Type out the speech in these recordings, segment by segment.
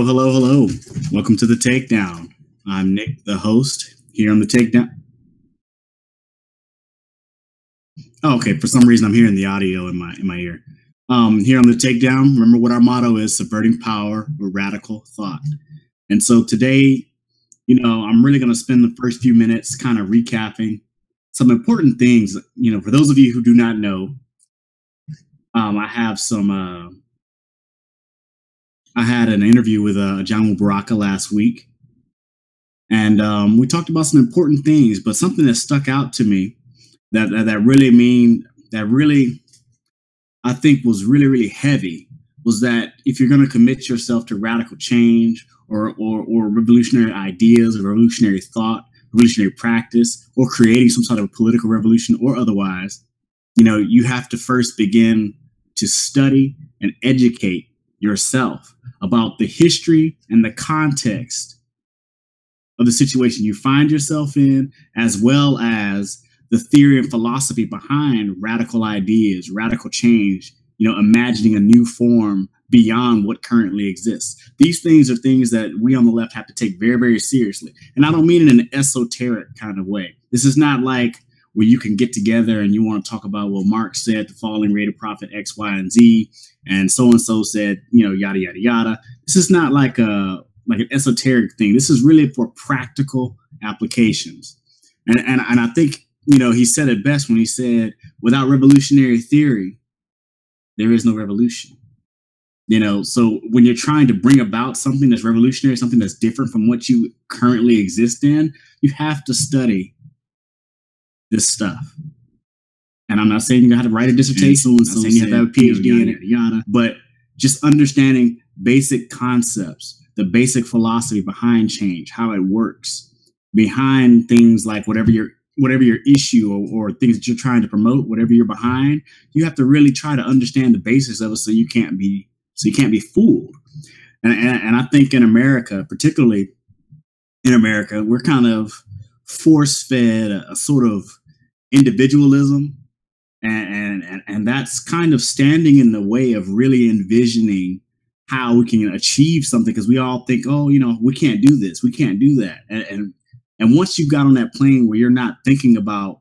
Hello, hello, hello. Welcome to the Takedown. I'm Nick, the host, here on the Takedown. Oh, okay, for some reason I'm hearing the audio in my ear. Here on the Takedown, remember what our motto is: subverting power with radical thought. And so today, I'm really going to spend the first few minutes kind of recapping some important things. For those of you who do not know, I have some. I had an interview with Jamal Baraka last week, and we talked about some important things. But something that stuck out to me that really I think was really heavy was that if you're going to commit yourself to radical change or revolutionary ideas or revolutionary thought, revolutionary practice, or creating some sort of political revolution or otherwise, you have to first begin to study and educate yourself about the history and the context of the situation you find yourself in, as well as the theory and philosophy behind radical ideas, radical change, imagining a new form beyond what currently exists. These things are things that we on the left have to take very, very seriously. And I don't mean it in an esoteric kind of way. This is not like where you can get together and you want to talk about, well, Marx said the falling rate of profit X, Y, and Z, and so said, yada, yada, yada. This is not like an esoteric thing. This is really for practical applications. And I think, he said it best when he said, without revolutionary theory, there is no revolution. So when you're trying to bring about something that's revolutionary, something that's different from what you currently exist in, you have to study this stuff. And I'm not saying you have to write a dissertation, I'm not saying you have to have a PhD in it, yada, but just understanding basic concepts, the basic philosophy behind change, how it works, behind things like whatever your issue or things that you're trying to promote, whatever you're behind, you have to really try to understand the basics of it so you can't be fooled. And I think in America, particularly in America, we're kind of force-fed a sort of individualism, and that's kind of standing in the way of really envisioning how we can achieve something, because we all think, we can't do this, we can't do that, and once you got on that plane where you're not thinking about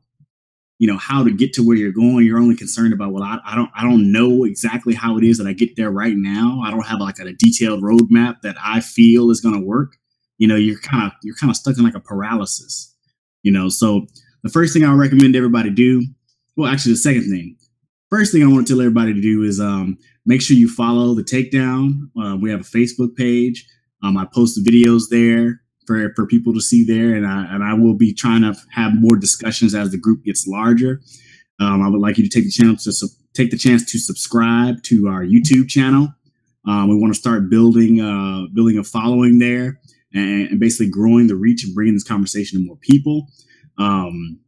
how to get to where you're going, you're only concerned about, well, I don't know exactly how it is that I get there right now. I don't have like a detailed roadmap that I feel is going to work. You're kind of stuck in like a paralysis. So the first thing I would recommend everybody do, well, actually the second thing, first thing I want to tell everybody to do is make sure you follow the Takedown. We have a Facebook page. I post the videos there for people to see there, and I will be trying to have more discussions as the group gets larger. I would like you to take the chance to subscribe to our YouTube channel. We want to start building a following there, and basically growing the reach and bringing this conversation to more people.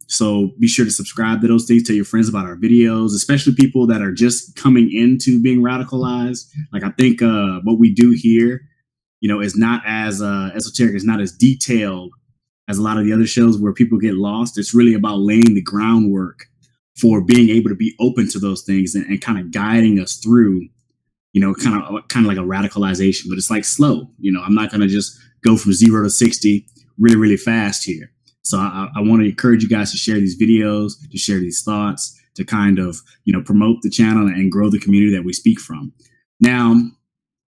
So be sure to subscribe to those things. Tell your friends about our videos, especially people that are just coming into being radicalized. Like, I think what we do here, is not as esoteric, it's not as detailed as a lot of the other shows where people get lost. It's really about laying the groundwork for being able to be open to those things and kind of guiding us through, kind of like a radicalization, but it's like slow. I'm not going to just go from 0 to 60 really, really fast here. So I want to encourage you guys to share these videos, to share these thoughts, to kind of, promote the channel and grow the community that we speak from. Now,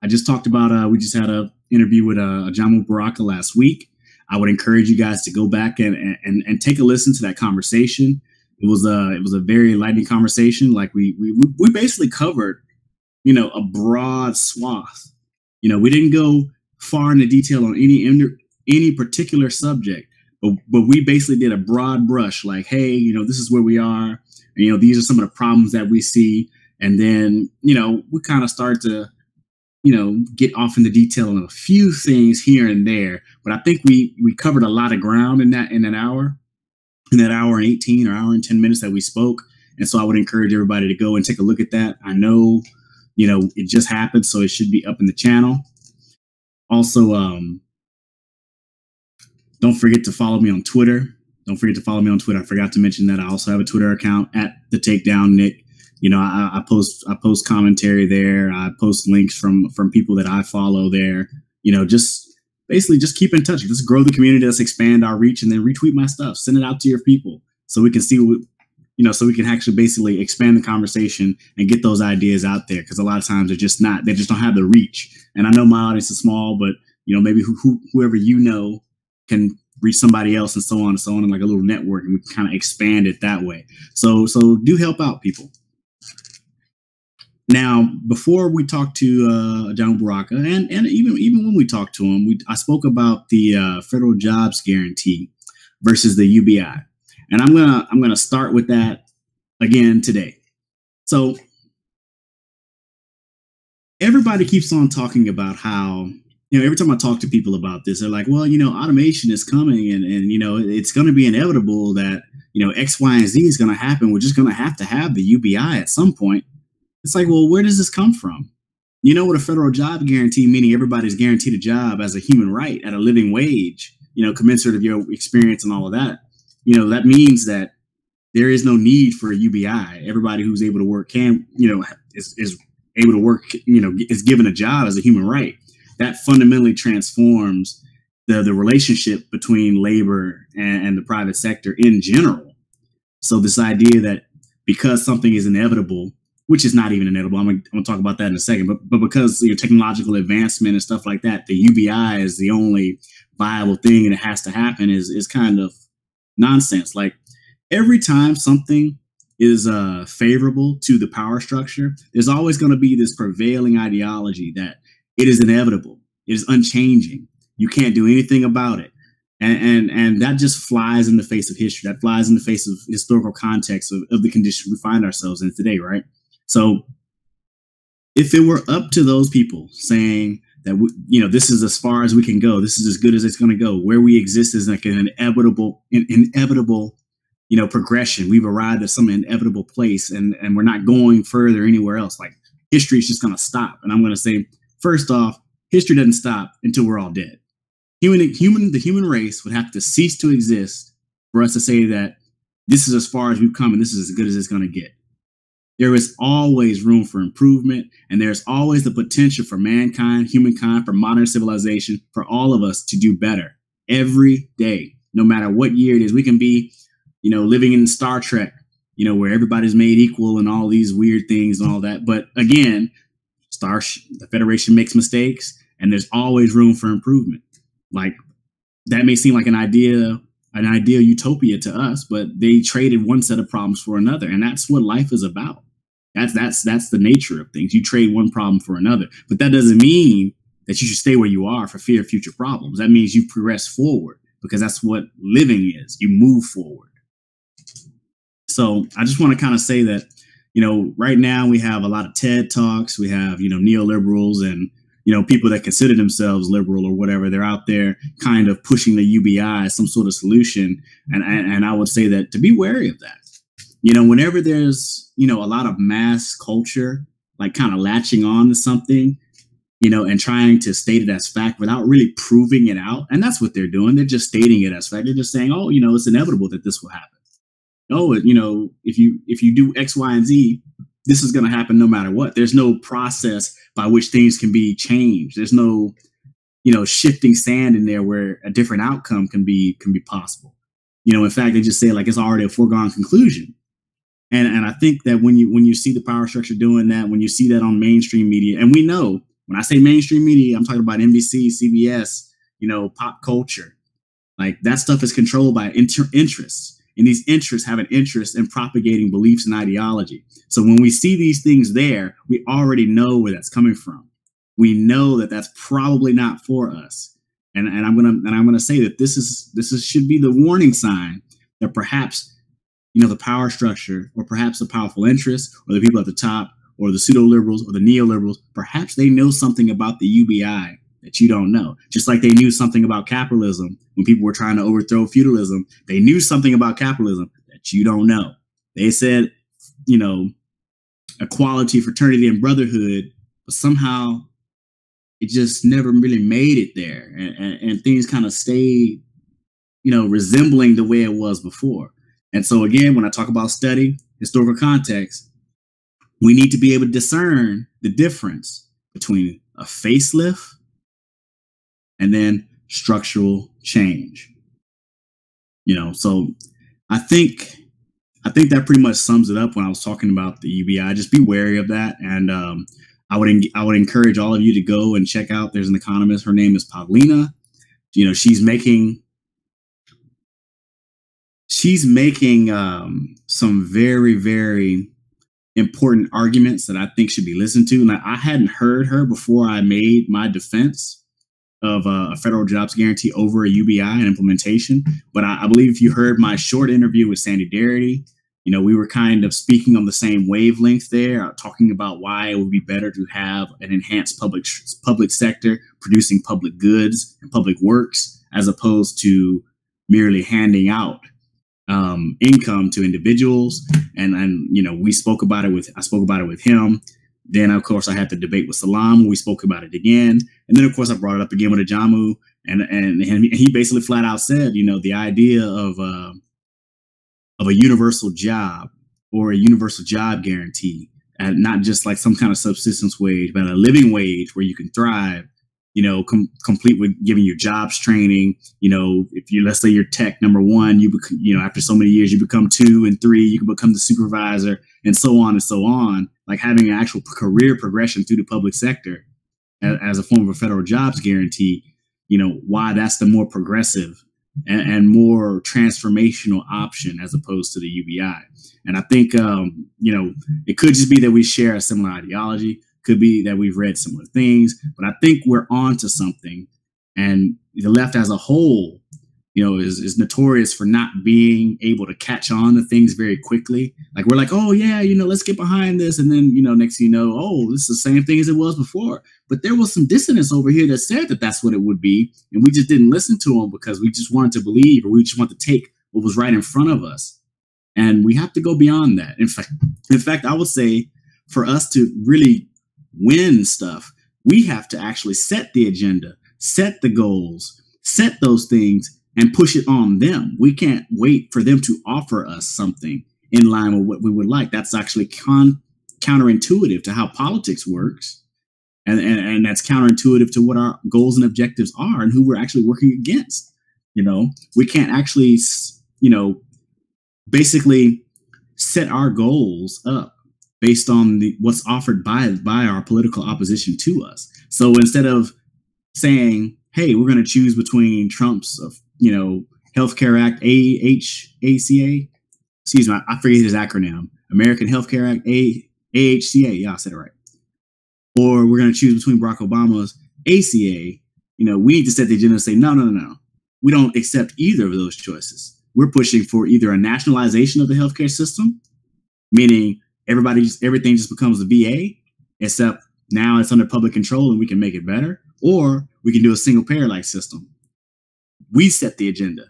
I just talked about, we just had an interview with Jamal Baraka last week. I would encourage you guys to go back and take a listen to that conversation. It was a very enlightening conversation. Like we basically covered, a broad swath. We didn't go far into detail on any particular subject. But we basically did a broad brush, like, hey, this is where we are. And, these are some of the problems that we see. And then, we kind of start to, get off into detail on a few things here and there. But I think we covered a lot of ground in that hour and 18 or hour and 10 minutes that we spoke. And so I would encourage everybody to go and take a look at that. I know, it just happened, so it should be up in the channel. Also, don't forget to follow me on Twitter. I forgot to mention that I also have a Twitter account at the Takedown Nick. I post commentary there. I post links from people that I follow there. just basically just keep in touch. Just grow the community. Let's expand our reach, and then retweet my stuff. Send it out to your people so we can see what, so we can actually basically expand the conversation and get those ideas out there. Because a lot of times they just don't have the reach. And I know my audience is small, but maybe whoever can reach somebody else, and so on, and like a little network, and we can kind of expand it that way. So do help out people. Now, before we talk to General Baraka, and even when we talked to him, I spoke about the federal jobs guarantee versus the UBI, and I'm gonna start with that again today. So everybody keeps on talking about how, every time I talk to people about this, they're like, well, automation is coming, and it's going to be inevitable that X, Y, and Z is going to happen. We're just going to have the UBI at some point. It's like, well, where does this come from? What a federal job guarantee, meaning everybody's guaranteed a job as a human right at a living wage, commensurate of your experience and all of that. That means that there is no need for a UBI. Everybody who's able to work is able to work, is given a job as a human right. That fundamentally transforms the relationship between labor and the private sector in general. So this idea that because something is inevitable, which is not even inevitable, I'm going to talk about that in a second, but because technological advancement and stuff like that, the UBI is the only viable thing and it has to happen is kind of nonsense. Like, every time something is favorable to the power structure, there's always going to be this prevailing ideology that it is inevitable, it is unchanging, you can't do anything about it. And that just flies in the face of history. That flies in the face of historical context of the condition we find ourselves in today, right? So if it were up to those people saying that, this is as far as we can go, this is as good as it's going to go, where we exist is like an inevitable, progression. We've arrived at some inevitable place, and we're not going further anywhere else. Like, history is just going to stop. And I'm going to say, first off, history doesn't stop until we're all the human race would have to cease to exist for us to say that this is as far as we've come and this is as good as it's going to get. There is always room for improvement, and there's always the potential for mankind, humankind, for modern civilization, for all of us to do better every day, no matter what year it is. We can be, living in Star Trek, where everybody's made equal and all these weird things and all that. But again, the Federation makes mistakes, and there's always room for improvement. Like, that may seem like an ideal utopia to us, but they traded one set of problems for another, and that's what life is about. That's the nature of things. You trade one problem for another, but that doesn't mean that you should stay where you are for fear of future problems. That means you progress forward, because that's what living is. You move forward. So I just want to kind of say that, right now we have a lot of TED Talks. We have, neoliberals and, people that consider themselves liberal or whatever. They're out there kind of pushing the UBI as some sort of solution. And I would say that to be wary of that. Whenever there's, a lot of mass culture, like kind of latching on to something, and trying to state it as fact without really proving it out. And that's what they're doing. They're just stating it as fact. They're just saying, oh, it's inevitable that this will happen. Oh, if you do X, Y, and Z, this is going to happen no matter what. There's no process by which things can be changed. There's no, shifting sand in there where a different outcome can be possible. In fact, they just say like it's already a foregone conclusion. And I think that when you see the power structure doing that, when you see that on mainstream media, and we know when I say mainstream media, I'm talking about NBC, CBS, pop culture, like that stuff is controlled by interests. And these interests have an interest in propagating beliefs and ideology. So when we see these things there, we already know where that's coming from. We know that that's probably not for us. And I'm gonna say that this should be the warning sign that perhaps the power structure, or perhaps the powerful interests, or the people at the top, or the pseudo liberals, or the neoliberals, perhaps they know something about the UBI that you don't know. Just like they knew something about capitalism when people were trying to overthrow feudalism. They knew something about capitalism that you don't know. They said, equality, fraternity, and brotherhood, but somehow it just never really made it there. And things kind of stayed, resembling the way it was before. And so again, when I talk about study, historical context, we need to be able to discern the difference between a facelift and then structural change. So I think that pretty much sums it up when I was talking about the UBI. Just be wary of that, and I would encourage all of you to go and check out. There's an economist. Her name is Paulina. She's making some very, very important arguments that I think should be listened to. And I hadn't heard her before I made my defense of a federal jobs guarantee over a UBI and implementation. But I believe if you heard my short interview with Sandy Darity, we were kind of speaking on the same wavelength there, talking about why it would be better to have an enhanced public sector producing public goods and public works, as opposed to merely handing out income to individuals. And I spoke about it with him. Then, of course, I had the debate with Salam. We spoke about it again. And then, of course, I brought it up again with Ajamu. And he basically flat out said, the idea of a universal job or a universal job guarantee, and not just like some kind of subsistence wage, but a living wage where you can thrive, complete with giving you jobs training. Let's say you're tech number one, after so many years, you become 2 and 3, you can become the supervisor, and so on and so on. Like having an actual career progression through the public sector as a form of a federal jobs guarantee, why that's the more progressive and more transformational option as opposed to the UBI. And I think, it could just be that we share a similar ideology. Could be that we've read similar things, but I think we're on to something. And the left as a whole, is notorious for not being able to catch on to things very quickly. Like we're like, oh yeah, let's get behind this. And then, next thing you know, oh, this is the same thing as it was before. But there was some dissonance over here that said that that's what it would be. And we just didn't listen to them because we just wanted to believe, or we just want to take what was right in front of us. And we have to go beyond that. In fact, I would say for us to really win stuff, we have to actually set the agenda, set the goals, set those things, and push it on them. We can't wait for them to offer us something in line with what we would like. That's actually counterintuitive to how politics works. And that's counterintuitive to what our goals and objectives are and who we're actually working against. We can't actually, basically set our goals up based on what's offered by our political opposition to us. So instead of saying, hey, we're going to choose between Trump's, Healthcare Act, AHCA, excuse me, I forget his acronym, American Healthcare Act, AHCA, yeah, I said it right. Or we're going to choose between Barack Obama's ACA, we need to set the agenda and say, no. We don't accept either of those choices. We're pushing for either a nationalization of the healthcare system, meaning everything just becomes the VA, except now it's under public control and we can make it better, or we can do a single payer-like system. We set the agenda,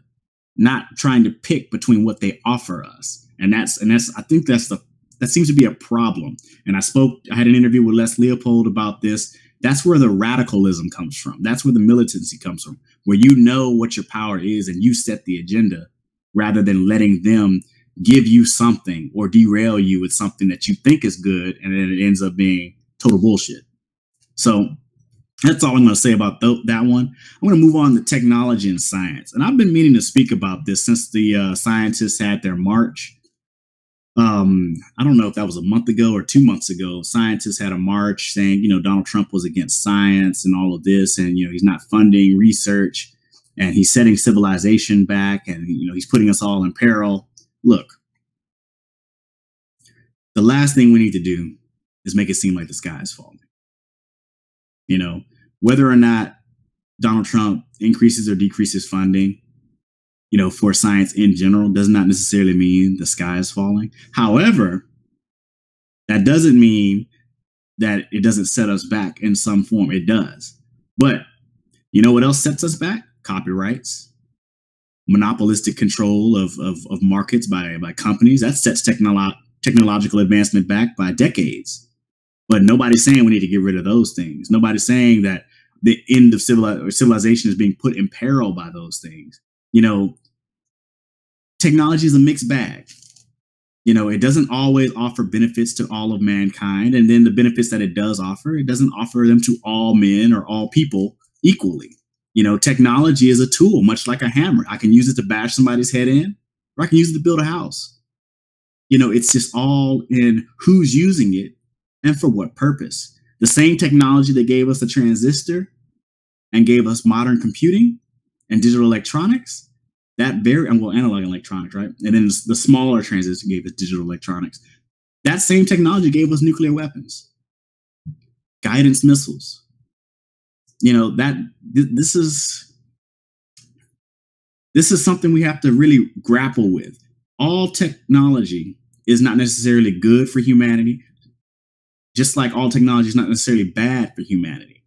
not trying to pick between what they offer us. And I think that seems to be a problem. And I had an interview with Les Leopold about this. That's where the radicalism comes from. That's where the militancy comes from, where you know what your power is and you set the agenda rather than letting them give you something or derail you with something that you think is good. And then it ends up being total bullshit. So that's all I'm going to say about that one. I'm going to move on to technology and science. And I've been meaning to speak about this since the scientists had their march. I don't know if that was a month ago or 2 months ago. Scientists had a march saying, Donald Trump was against science and all of this. And, he's not funding research and he's setting civilization back and, he's putting us all in peril. Look, the last thing we need to do is make it seem like the sky is falling. Whether or not Donald Trump increases or decreases funding, for science in general does not necessarily mean the sky is falling. However, that doesn't mean that it doesn't set us back in some form. It does. But you know what else sets us back? Copyrights, monopolistic control of markets by companies. That sets technological advancement back by decades. But nobody's saying we need to get rid of those things. Nobody's saying that the end of civilization is being put in peril by those things. Technology is a mixed bag. It doesn't always offer benefits to all of mankind. And then the benefits that it does offer, it doesn't offer them to all men or all people equally. Technology is a tool, much like a hammer. I can use it to bash somebody's head in, or I can use it to build a house. It's just all in who's using it and for what purpose. The same technology that gave us the transistor and gave us modern computing and digital electronics, analog electronics, right? And then the smaller transistor gave us digital electronics. That same technology gave us nuclear weapons, guidance missiles. This is something we have to really grapple with. All technology is not necessarily good for humanity, just like all technology is not necessarily bad for humanity.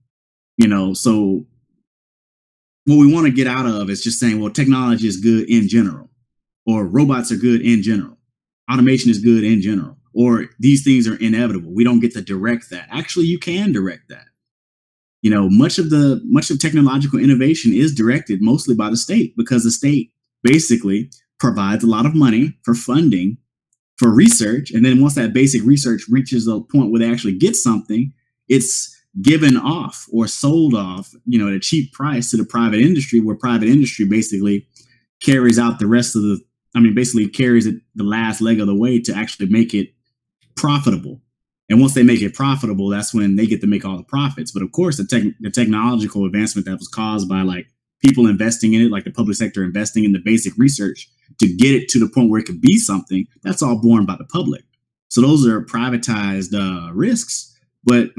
So what we want to get out of is just saying, well, technology is good in general, or robots are good in general, automation is good in general, or these things are inevitable. We don't get to direct that. Actually, you can direct that. Much of technological innovation is directed mostly by the state, because the state basically provides a lot of money for funding for research. And then once that basic research reaches a point where they actually get something, it's given off or sold off, at a cheap price to the private industry, where private industry basically carries out the rest of basically carries it the last leg of the way to actually make it profitable. And once they make it profitable, that's when they get to make all the profits. But of course, the technological advancement that was caused by like people investing in it, like the public sector investing in the basic research to get it to the point where it could be something, that's all borne by the public. So those are privatized risks. But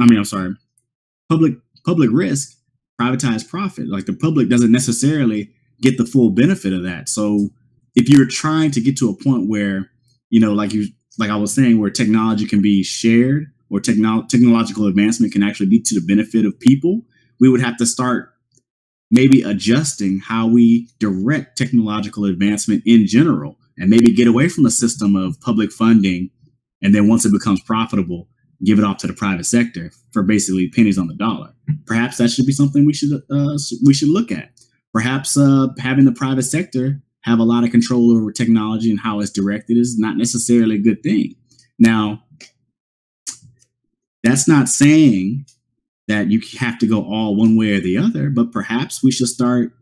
public risk, privatized profit. Like the public doesn't necessarily get the full benefit of that. So if you're trying to get to a point where, like I was saying, where technology can be shared, or technological advancement can actually be to the benefit of people, we would have to start maybe adjusting how we direct technological advancement in general, and maybe get away from a system of public funding. And then once it becomes profitable, give it off to the private sector for basically pennies on the dollar. Perhaps that should be something we should look at. Perhaps having the private sector have a lot of control over technology and how it's directed is not necessarily a good thing. Now, that's not saying that you have to go all one way or the other, but perhaps we should start,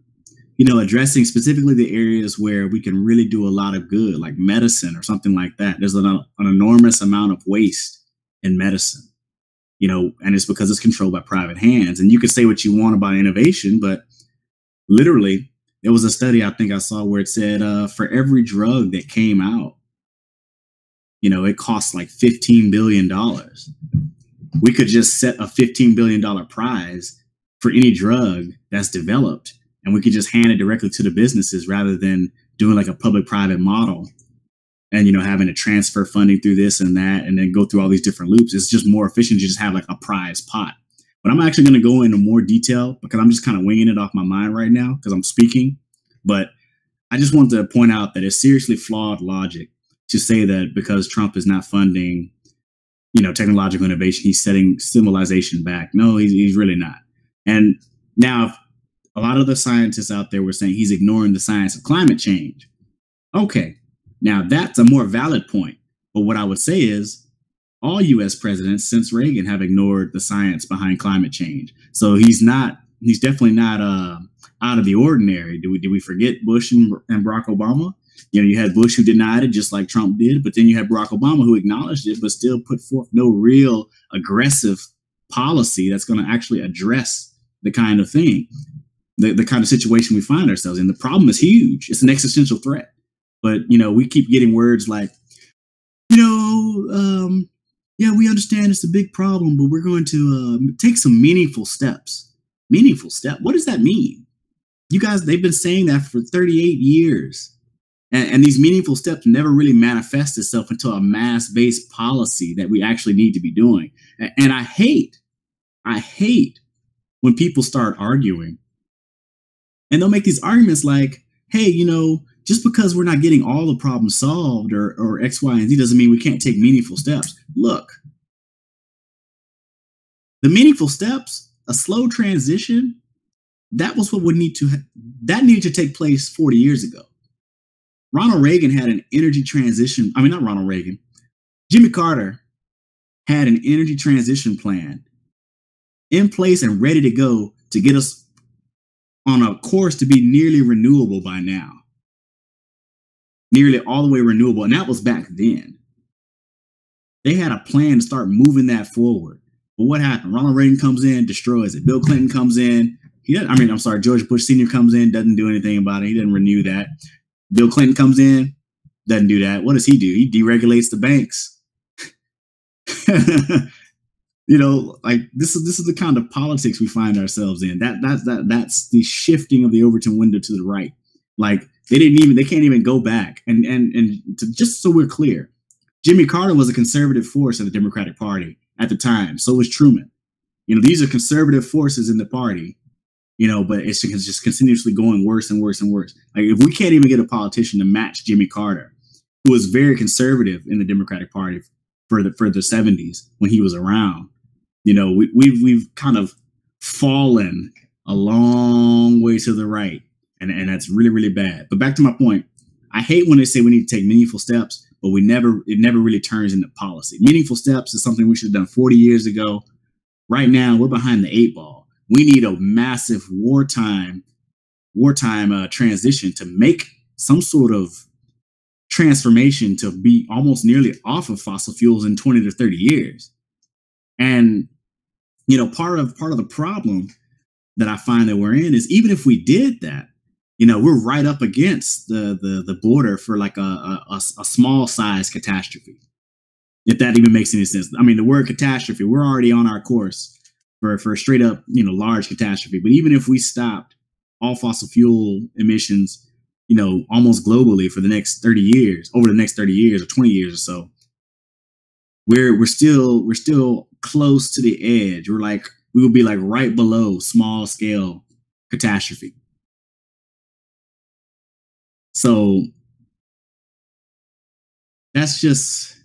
addressing specifically the areas where we can really do a lot of good, like medicine or something like that. There's an enormous amount of waste in medicine, and it's because it's controlled by private hands. And you can say what you want about innovation, but literally, there was a study I think I saw where it said for every drug that came out, it costs like $15 billion. We could just set a $15 billion prize for any drug that's developed, and we could just hand it directly to the businesses rather than doing like a public-private model and, having to transfer funding through this and that and then go through all these different loops. It's just more efficient to just have like a prize pot. But I'm actually going to go into more detail because I'm just kind of winging it off my mind right now because I'm speaking. But I just wanted to point out that it's seriously flawed logic to say that because Trump is not funding, technological innovation, he's setting civilization back. No, he's really not. And now a lot of the scientists out there were saying he's ignoring the science of climate change. Okay, now that's a more valid point. But what I would say is all U.S. presidents since Reagan have ignored the science behind climate change. So he's definitely not out of the ordinary. Did we forget Bush and Barack Obama? You had Bush who denied it just like Trump did, but then you had Barack Obama who acknowledged it, but still put forth no real aggressive policy that's going to actually address the kind of thing, the kind of situation we find ourselves in. The problem is huge. It's an existential threat. But, we keep getting words like, yeah, we understand it's a big problem, but we're going to take some meaningful steps. Meaningful step? What does that mean? You guys, they've been saying that for 38 years. And these meaningful steps never really manifest itself into a mass-based policy that we actually need to be doing. And I hate when people start arguing. And they'll make these arguments like, hey, just because we're not getting all the problems solved or X, Y, and Z doesn't mean we can't take meaningful steps. Look, the meaningful steps, a slow transition, that was what that needed to take place 40 years ago. Ronald Reagan had an energy transition. I mean, not Ronald Reagan. Jimmy Carter had an energy transition plan in place and ready to go to get us on a course to be nearly renewable by now. Nearly all the way renewable. And that was back then. They had a plan to start moving that forward. But what happened? Ronald Reagan comes in, destroys it. Bill Clinton comes in. George Bush Sr. comes in, doesn't do anything about it. He doesn't renew that. Bill Clinton comes in, doesn't do that. What does he do? He deregulates the banks. Like this is the kind of politics we find ourselves in. That's the shifting of the Overton window to the right. Like they can't even go back. And just so we're clear, Jimmy Carter was a conservative force in the Democratic Party at the time. So was Truman. These are conservative forces in the party, but it's just continuously going worse and worse and worse. Like if we can't even get a politician to match Jimmy Carter, who was very conservative in the Democratic Party for the 70s when he was around, we've kind of fallen a long way to the right. And that's really, really bad. But back to my point, I hate when they say we need to take meaningful steps, but it never really turns into policy. Meaningful steps is something we should have done 40 years ago. Right now, we're behind the 8 ball. We need a massive wartime transition to make some sort of transformation to be almost nearly off of fossil fuels in 20 to 30 years. And, part of the problem that I find that we're in is even if we did that, we're right up against the border for like a small size catastrophe. If that even makes any sense. I mean, the word catastrophe, we're already on our course for a straight up, large catastrophe. But even if we stopped all fossil fuel emissions, almost globally for the next 30 years, over the next 30 years or 20 years or so, we're still close to the edge. We will be like right below small scale catastrophe. So that's just,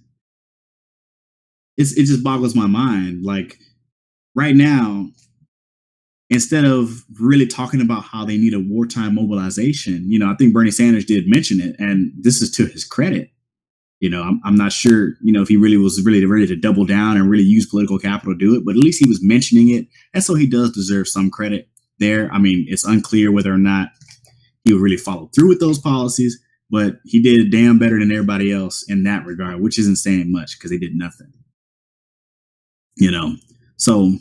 it just boggles my mind. Like right now, instead of really talking about how they need a wartime mobilization, I think Bernie Sanders did mention it, and this is to his credit. I'm not sure, if he was really ready to double down and really use political capital to do it, but at least he was mentioning it. And so he does deserve some credit there. I mean, it's unclear whether or not he would really follow through with those policies, but he did damn better than everybody else in that regard, which isn't saying much because they did nothing. So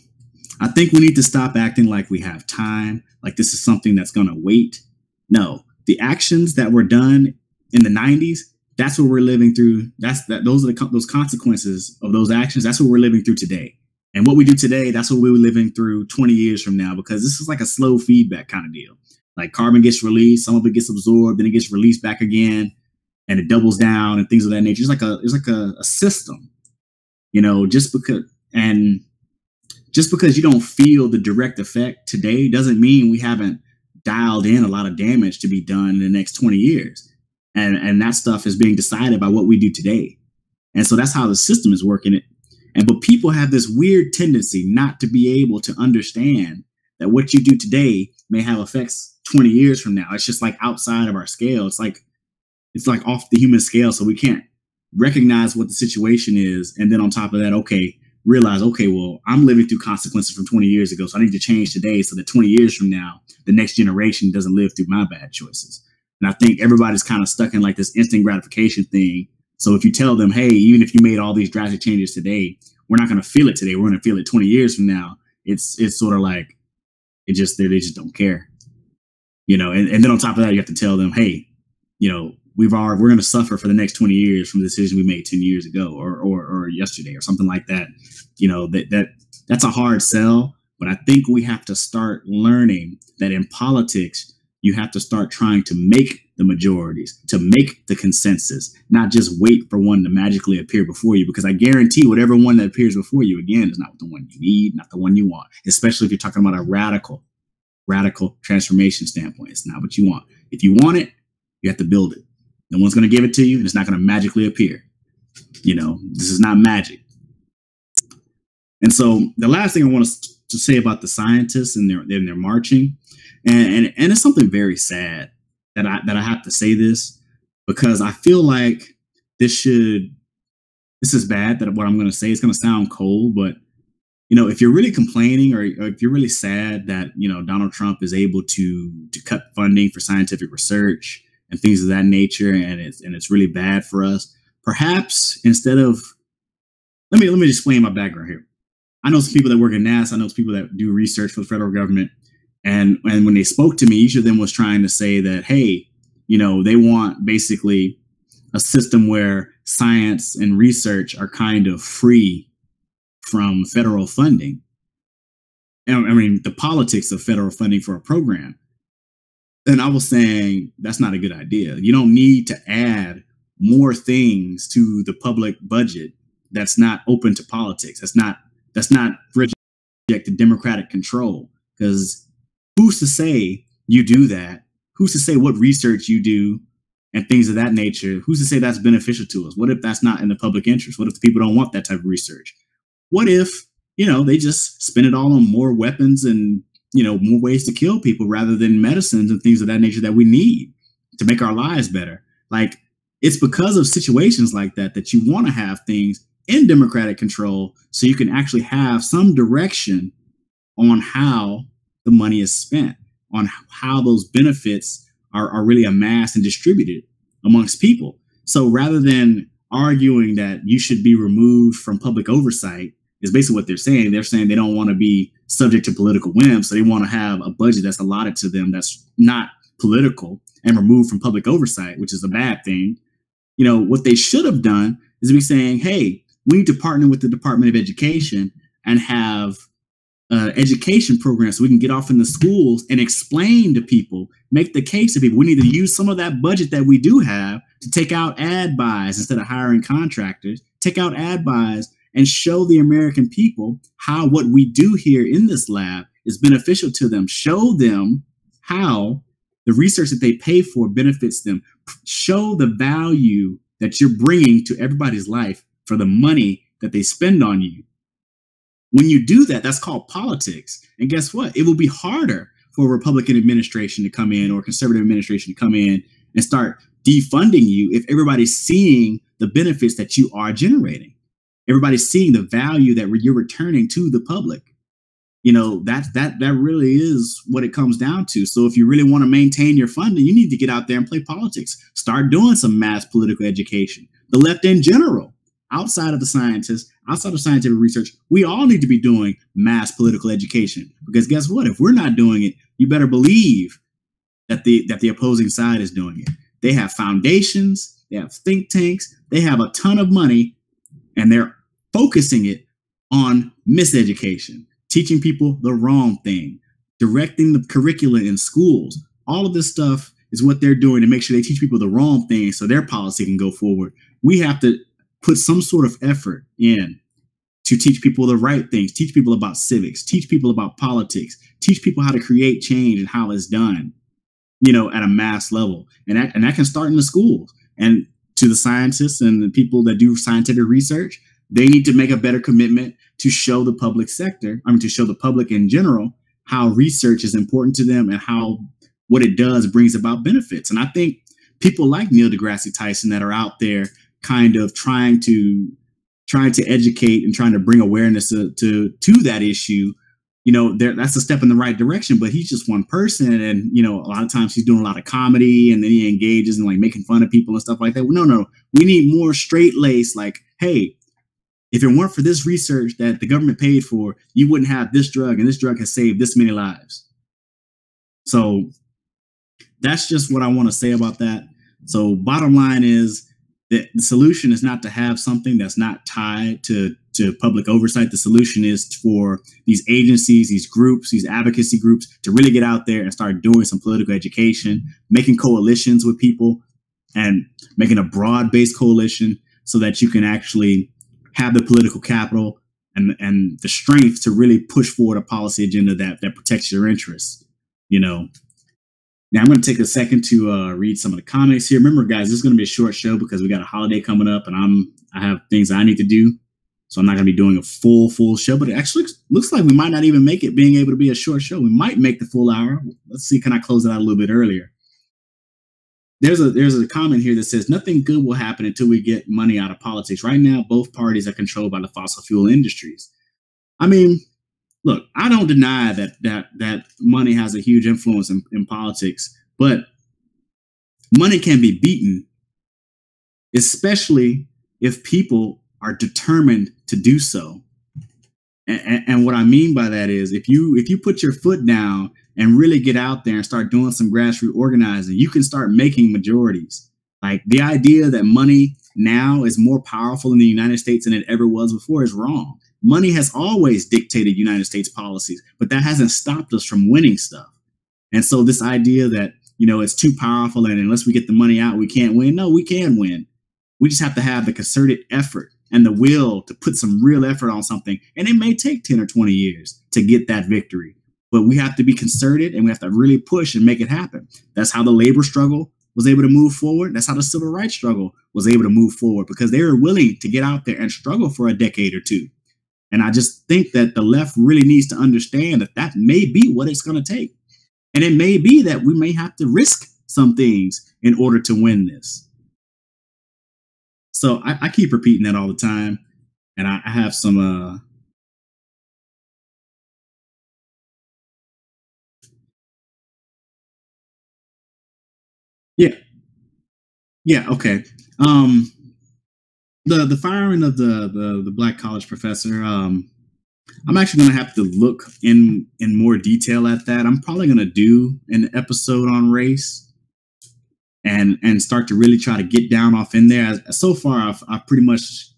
I think we need to stop acting like we have time, like this is something that's going to wait. No, the actions that were done in the 90s, that's what we're living through. Those are those consequences of those actions. That's what we're living through today. And what we do today, that's what we were living through 20 years from now, because this is like a slow feedback kind of deal. Like carbon gets released, some of it gets absorbed, then it gets released back again, and it doubles down and things of that nature. It's like a system, just because you don't feel the direct effect today doesn't mean we haven't dialed in a lot of damage to be done in the next 20 years. And that stuff is being decided by what we do today. And so that's how the system is working it. But people have this weird tendency not to be able to understand that what you do today may have effects 20 years from now. It's just like outside of our scale. It's like off the human scale. So we can't recognize what the situation is. And then on top of that, realize, well, I'm living through consequences from 20 years ago. So I need to change today so that 20 years from now, the next generation doesn't live through my bad choices. And I think everybody's kind of stuck in like this instant gratification thing. So if you tell them, hey, even if you made all these drastic changes today, we're not going to feel it today. We're going to feel it 20 years from now. It's sort of like they just don't care, and then on top of that, you have to tell them, hey, we're going to suffer for the next 20 years from the decision we made 10 years ago or yesterday or something like that. That's a hard sell. But I think we have to start learning that in politics, you have to start trying to make the majorities, to make the consensus, not just wait for one to magically appear before you, because I guarantee whatever one that appears before you, again, is not the one you need, not the one you want, especially if you're talking about a radical transformation standpoint. It's not what you want. If you want it, you have to build it. No one's going to give it to you, and it's not going to magically appear. This is not magic. And so the last thing I want to say about the scientists and their marching, and it's something very sad that I have to say this, because I feel like this is bad, that what I'm going to say is going to sound cold, but if you're really complaining or if you're really sad that, Donald Trump is able to cut funding for scientific research and things of that nature, and it's really bad for us, perhaps instead of, let me explain my background here. I know some people that work at NASA. I know some people that do research for the federal government. And when they spoke to me, each of them was trying to say that, hey, they want basically a system where science and research are kind of free from federal funding. I mean, the politics of federal funding for a program. And I was saying that's not a good idea. You don't need to add more things to the public budget that's not open to politics. That's not subject to democratic control. Because who's to say you do that? Who's to say what research you do and things of that nature? Who's to say that's beneficial to us? What if that's not in the public interest? What if the people don't want that type of research? What if, they just spend it all on more weapons and, more ways to kill people rather than medicines and things of that nature that we need to make our lives better? Like, it's because of situations like that that you want to have things in democratic control so you can actually have some direction on how the money is spent, on how those benefits are really amassed and distributed amongst people. So rather than arguing that you should be removed from public oversight, is basically what they're saying. They're saying they don't want to be subject to political whims, so they want to have a budget that's allotted to them that's not political and removed from public oversight, which is a bad thing. What they should have done is be saying, hey, we need to partner with the Department of Education and have education programs so we can get off in the schools and explain to people, make the case to people. We need to use some of that budget that we do have to take out ad buys instead of hiring contractors, take out ad buys and show the American people how what we do here in this lab is beneficial to them. Show them how the research that they pay for benefits them. Show the value that you're bringing to everybody's life for the money that they spend on you. When you do that, that's called politics. And guess what? It will be harder for a Republican administration to come in or a conservative administration to come in and start defunding you if everybody's seeing the benefits that you are generating. Everybody's seeing the value that you're returning to the public. That really is what it comes down to. So if you really want to maintain your funding, you need to get out there and play politics. Start doing some mass political education. The left in general, outside of the scientists, outside of scientific research, we all need to be doing mass political education. Because guess what? If we're not doing it, you better believe that the opposing side is doing it. They have foundations, they have think tanks, they have a ton of money, and they're focusing it on miseducation, teaching people the wrong thing, directing the curricula in schools. All of this stuff is what they're doing to make sure they teach people the wrong thing so their policy can go forward. We have to put some sort of effort in to teach people the right things, teach people about civics, teach people about politics, teach people how to create change and how it's done, at a mass level. And that can start in the schools. And to the scientists and the people that do scientific research, they need to make a better commitment to show the public sector, to show the public in general, how research is important to them and how what it does brings about benefits. And I think people like Neil deGrasse Tyson that are out there kind of trying to educate and trying to bring awareness to that issue, that's a step in the right direction. But he's just one person, and a lot of times he's doing a lot of comedy, and then he engages in like making fun of people and stuff like that. No, we need more straight lace. Like, hey, if it weren't for this research that the government paid for, you wouldn't have this drug, and this drug has saved this many lives. So that's just what I want to say about that. So bottom line is that the solution is not to have something that's not tied to public oversight. The solution is for these agencies, these groups, these advocacy groups to really get out there and start doing some political education, making coalitions with people and making a broad-based coalition so that you can actually have the political capital and the strength to really push forward a policy agenda that protects your interests. Now I'm going to take a second to read some of the comments here. Remember, guys, this is going to be a short show because we got a holiday coming up, and I have things I need to do, so I'm not going to be doing a full show. But it actually looks like we might not even make it being able to be a short show. We might make the full hour. Let's see, can I close it out a little bit earlier? There's a comment here that says nothing good will happen until we get money out of politics. Right now, both parties are controlled by the fossil fuel industries. I mean, look, I don't deny that money has a huge influence in politics, but money can be beaten, especially if people are determined to do so. And what I mean by that is if you put your foot down and really get out there and start doing some grassroots organizing, you can start making majorities. Like the idea that money now is more powerful in the United States than it ever was before is wrong. Money has always dictated United States policies, but that hasn't stopped us from winning stuff. And so this idea that, it's too powerful and unless we get the money out, we can't win. No, we can win. We just have to have the concerted effort and the will to put some real effort on something. And it may take 10 or 20 years to get that victory, but we have to be concerted and we have to really push and make it happen. That's how the labor struggle was able to move forward. That's how the civil rights struggle was able to move forward, because they were willing to get out there and struggle for a decade or two. And I just think that the left really needs to understand that that may be what it's going to take. And it may be that we may have to risk some things in order to win this. So I keep repeating that all the time. And I have some yeah, okay. The firing of the black college professor, I'm actually going to have to look in more detail at that. I'm probably going to do an episode on race and start to really try to get down off in there. So far, I've pretty much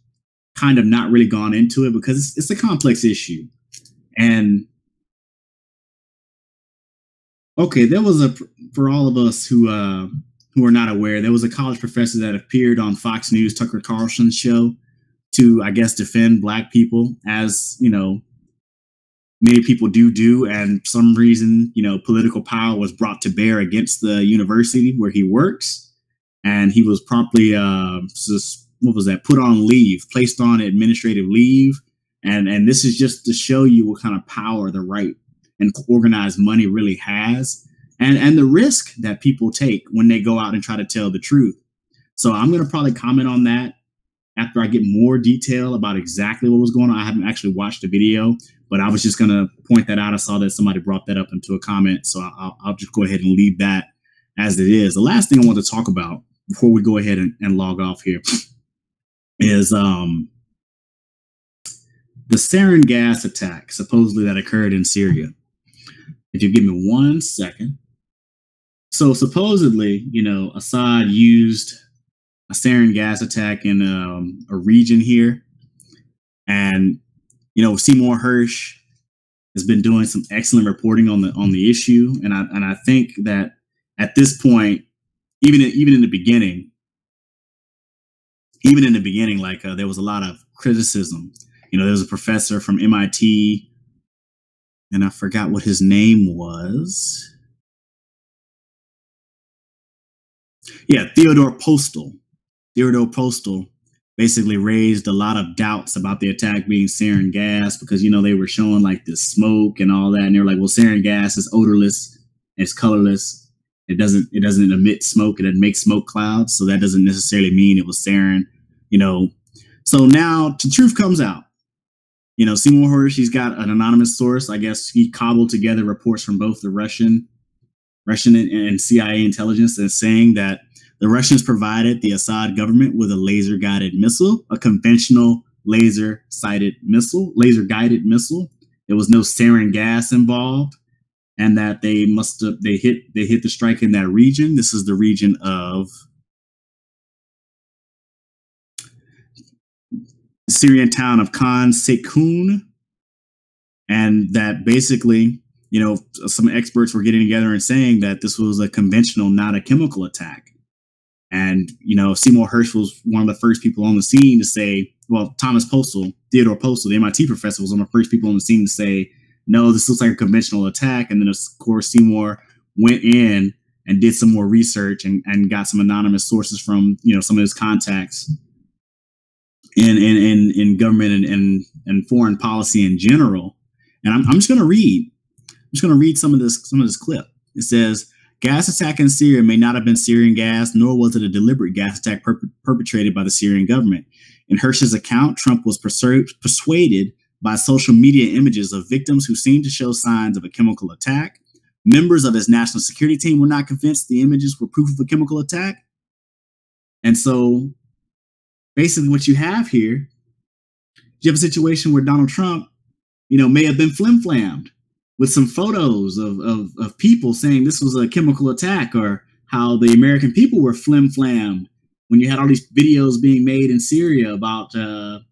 kind of not really gone into it because it's a complex issue. And okay, there was for all of us who are not aware, there was a college professor that appeared on Fox News, Tucker Carlson's show, to, I guess, defend black people, as, many people do. And for some reason, political power was brought to bear against the university where he works. And he was promptly, put on leave, placed on administrative leave. And this is just to show you what kind of power the right and organized money really has. And the risk that people take when they go out and try to tell the truth. So I'm going to probably comment on that after I get more detail about exactly what was going on. I haven't actually watched the video, but I was just going to point that out. I saw that somebody brought that up into a comment, so I'll just go ahead and leave that as it is. The last thing I want to talk about before we go ahead and log off here is the sarin gas attack, supposedly, that occurred in Syria. If you give me 1 second. So supposedly, Assad used a sarin gas attack in a region here. And, Seymour Hersh has been doing some excellent reporting on the issue. And I think that at this point, even in the beginning, like there was a lot of criticism. There was a professor from MIT, and I forgot what his name was. Yeah, Theodore Postal. Theodore Postal basically raised a lot of doubts about the attack being sarin gas because, they were showing like this smoke and all that. And they were like, well, sarin gas is odorless, it's colorless. It doesn't emit smoke. It doesn't make smoke clouds. So that doesn't necessarily mean it was sarin, So now the truth comes out. Seymour Hersh, he's got an anonymous source. I guess he cobbled together reports from both the Russian and CIA intelligence and saying that the Russians provided the Assad government with a laser-guided missile, a conventional laser-guided missile. There was no sarin gas involved, and that they hit the strike in that region. This is the region of the Syrian town of Khan Sheikhoun, and that basically, some experts were getting together and saying that this was a conventional, not a chemical attack. And, Seymour Hersh was one of the first people on the scene to say, well, Theodore Postal, the MIT professor, was one of the first people on the scene to say, no, this looks like a conventional attack. And then, of course, Seymour went in and did some more research and got some anonymous sources from, some of his contacts in government and foreign policy in general. And I'm just going to read some of this clip. It says, gas attack in Syria may not have been Syrian gas, nor was it a deliberate gas attack perpetrated by the Syrian government. In Hersh's account, Trump was persuaded by social media images of victims who seemed to show signs of a chemical attack. Members of his national security team were not convinced the images were proof of a chemical attack. And so basically what you have here, you have a situation where Donald Trump, may have been flim-flammed with some photos of people saying this was a chemical attack, or how the American people were flim-flammed when you had all these videos being made in Syria about the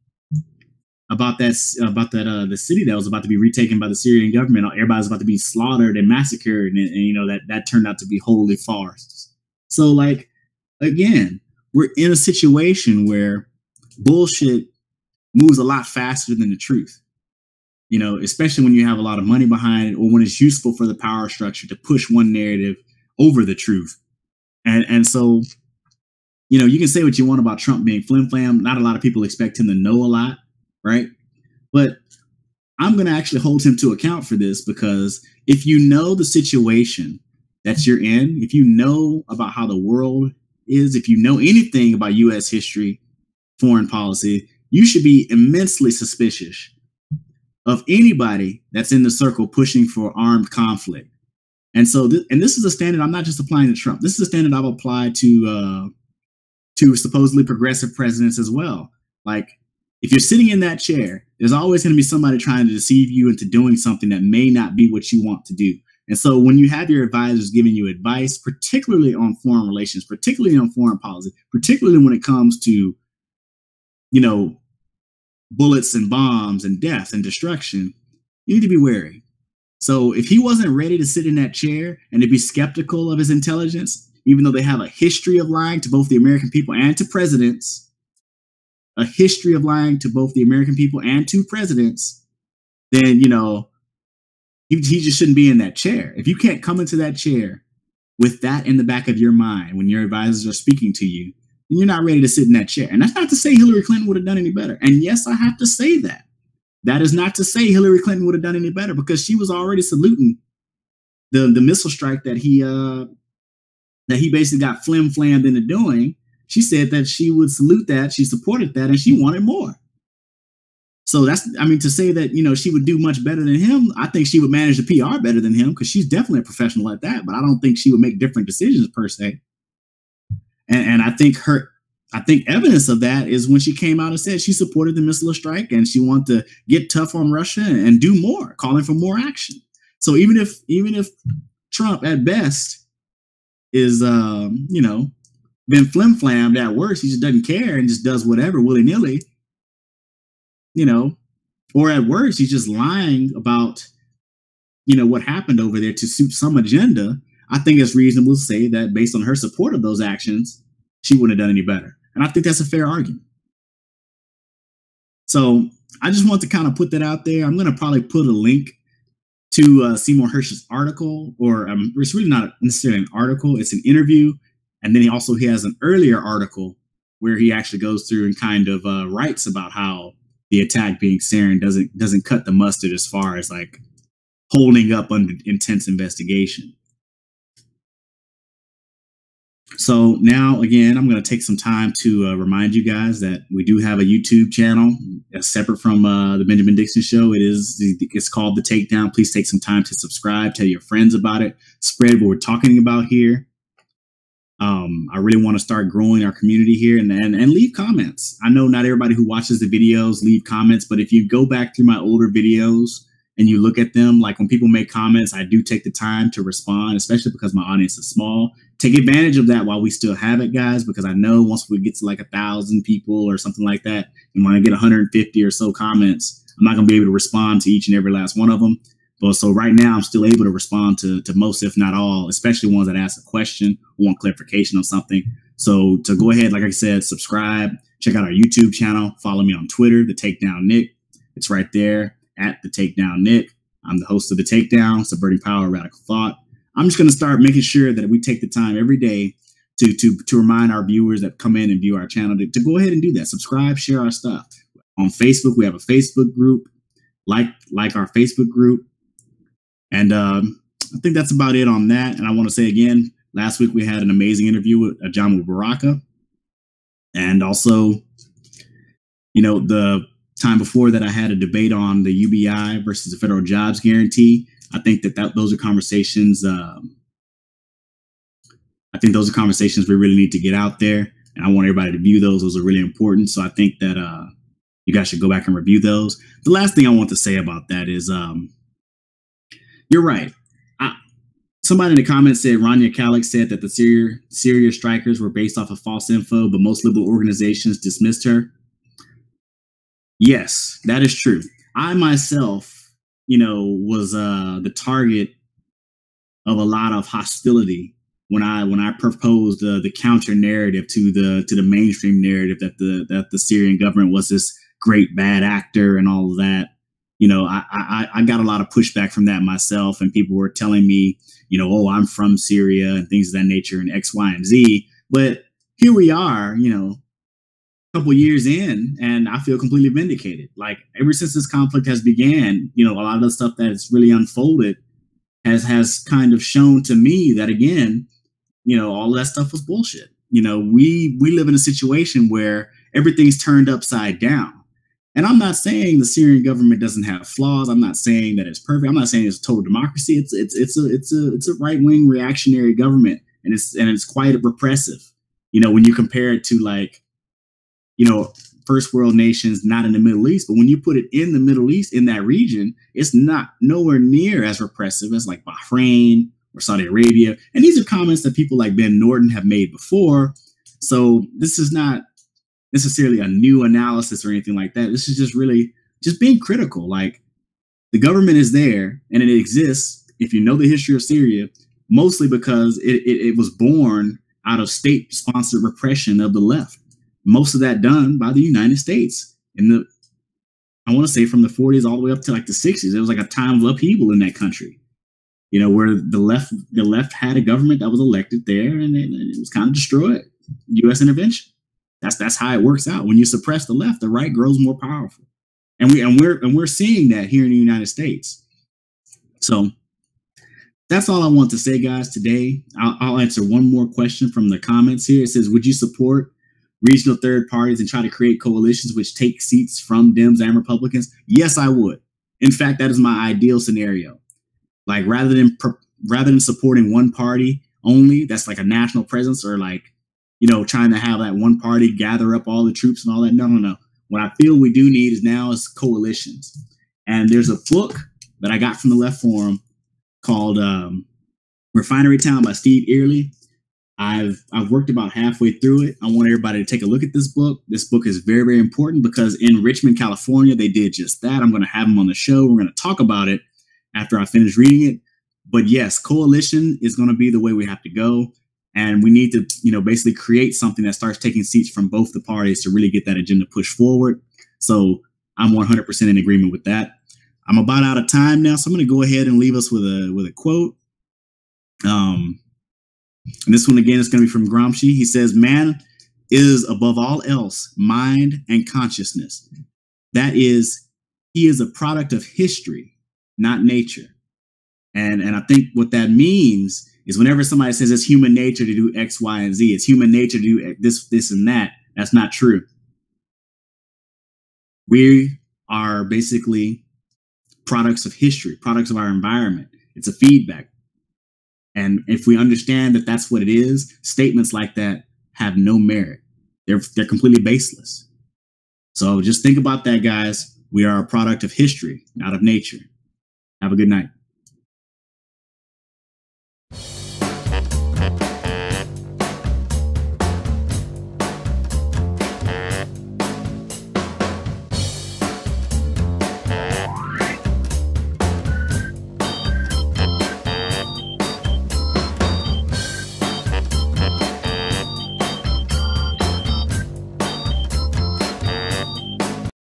city that was about to be retaken by the Syrian government. Everybody's about to be slaughtered and massacred, and that turned out to be wholly farce. So, again, we're in a situation where bullshit moves a lot faster than the truth. Especially when you have a lot of money behind it, or when it's useful for the power structure to push one narrative over the truth. And so, you can say what you want about Trump being flim-flam. Not a lot of people expect him to know a lot, right? But I'm going to actually hold him to account for this, because if you know the situation that you're in, if you know about how the world is, if you know anything about U.S. history, foreign policy, you should be immensely suspicious of anybody that's in the circle pushing for armed conflict. And so, this is a standard I'm not just applying to Trump. This is a standard I've applied to supposedly progressive presidents as well. Like, if you're sitting in that chair, there's always going to be somebody trying to deceive you into doing something that may not be what you want to do. And so when you have your advisors giving you advice, particularly on foreign relations, particularly on foreign policy, particularly when it comes to, bullets and bombs and death and destruction, you need to be wary. So if he wasn't ready to sit in that chair and to be skeptical of his intelligence, even though they have a history of lying to both the American people and to presidents, then, he just shouldn't be in that chair. If you can't come into that chair with that in the back of your mind when your advisors are speaking to you, then you're not ready to sit in that chair. And that's not to say Hillary Clinton would have done any better. And yes, I have to say that. That is not to say Hillary Clinton would have done any better, because she was already saluting the missile strike that he basically got flim-flammed into doing. She said that she would salute that, she supported that, and she wanted more. So to say that, she would do much better than him, I think she would manage the PR better than him, because she's definitely a professional at that, but I don't think she would make different decisions per se. And I think evidence of that is when she came out and said she supported the missile strike and she wanted to get tough on Russia and do more, calling for more action. So even if Trump at best is, been flim-flammed, at worst, he just doesn't care and just does whatever willy-nilly, or at worst, he's just lying about, what happened over there to suit some agenda. I think it's reasonable to say that based on her support of those actions, she wouldn't have done any better. And I think that's a fair argument. So I just want to kind of put that out there. I'm going to probably put a link to Seymour Hersh's article, or it's really not necessarily an article, it's an interview. And then he has an earlier article where he actually goes through and kind of writes about how the attack being sarin doesn't cut the mustard as far as like holding up under intense investigation. So now, again, I'm going to take some time to remind you guys that we do have a YouTube channel separate from the Benjamin Dixon Show. It's called The Takedown. Please take some time to subscribe, tell your friends about it, spread what we're talking about here. I really want to start growing our community here, and leave comments. I know not everybody who watches the videos leave comments, but if you go back through my older videos and you look at them, like when people make comments, I do take the time to respond, especially because my audience is small. Take advantage of that while we still have it, guys, because I know once we get to like 1,000 people or something like that, and when I get 150 or so comments, I'm not going to be able to respond to each and every last one of them. But so right now, I'm still able to respond to most, if not all, especially ones that ask a question or want clarification on something. So to go ahead, like I said, subscribe, check out our YouTube channel, follow me on Twitter, The Takedown Nick. It's right there at The Takedown Nick. I'm the host of The Takedown, Subverting Power, Radical Thought. I'm just going to start making sure that we take the time every day to remind our viewers that come in and view our channel to go ahead and do that. Subscribe, share our stuff. On Facebook, we have a Facebook group. Like our Facebook group. And I think that's about it on that. And I want to say again, last week we had an amazing interview with Ajamu Baraka. And also, the time before that, I had a debate on the UBI versus the federal jobs guarantee. I think that those are conversations. I think those are conversations we really need to get out there, and I want everybody to view those. Those are really important. So I think that you guys should go back and review those. The last thing I want to say about that is, you're right. Somebody in the comments said Rania Khalek said that the Syria strikers were based off of false info, but most liberal organizations dismissed her. Yes, that is true. I myself, was the target of a lot of hostility when I proposed the counter narrative to the mainstream narrative that the Syrian government was this great bad actor and all of that. I got a lot of pushback from that myself, and people were telling me, oh, I'm from Syria and things of that nature and X, Y, and Z. But here we are, a couple years in, and I feel completely vindicated. Like, ever since this conflict has began, a lot of the stuff that has really unfolded has kind of shown to me that, again, all that stuff was bullshit. We live in a situation where everything's turned upside down. And I'm not saying the Syrian government doesn't have flaws. I'm not saying that it's perfect. I'm not saying it's a total democracy. It's a right-wing reactionary government, and it's quite repressive. When you compare it to first world nations, not in the Middle East, but when you put it in the Middle East, in that region, it's not nowhere near as repressive as like Bahrain or Saudi Arabia. And these are comments that people like Ben Norton have made before. So this is not necessarily a new analysis or anything like that. This is just really just being critical. Like, the government is there and it exists, if you know the history of Syria, mostly because it was born out of state-sponsored repression of the left. Most of that done by the United States I want to say from the 40s all the way up to like the 60s. It was like a time of upheaval in that country, where the left had a government that was elected there, and it was kind of destroyed. U.S. intervention. That's how it works out. When you suppress the left, the right grows more powerful, and we're seeing that here in the United States. So that's all I want to say, guys, today. I'll answer one more question from the comments here. It says, would you support regional third parties and try to create coalitions which take seats from Dems and Republicans? Yes, I would. In fact, that is my ideal scenario. Like, rather than supporting one party only, that's like a national presence, or like, trying to have that one party gather up all the troops and all that. No. What I feel we do need is coalitions. And there's a book that I got from the Left Forum called Refinery Town by Steve Early. I've worked about halfway through it. I want everybody to take a look at this book. This book is very, very important because in Richmond, California, they did just that. I'm going to have them on the show. We're going to talk about it after I finish reading it. But yes, coalition is going to be the way we have to go. And we need to, basically create something that starts taking seats from both the parties to really get that agenda pushed forward. So I'm 100% in agreement with that. I'm about out of time now, so I'm going to go ahead and leave us with a quote. And this one, again, is going to be from Gramsci. He says, man is above all else mind and consciousness. That is, he is a product of history, not nature. And I think what that means is whenever somebody says it's human nature to do X, Y, and Z, it's human nature to do this, and that, that's not true. We are basically products of history, products of our environment. It's a feedback. And if we understand that that's what it is, statements like that have no merit. They're completely baseless. So just think about that, guys. We are a product of history, not of nature. Have a good night.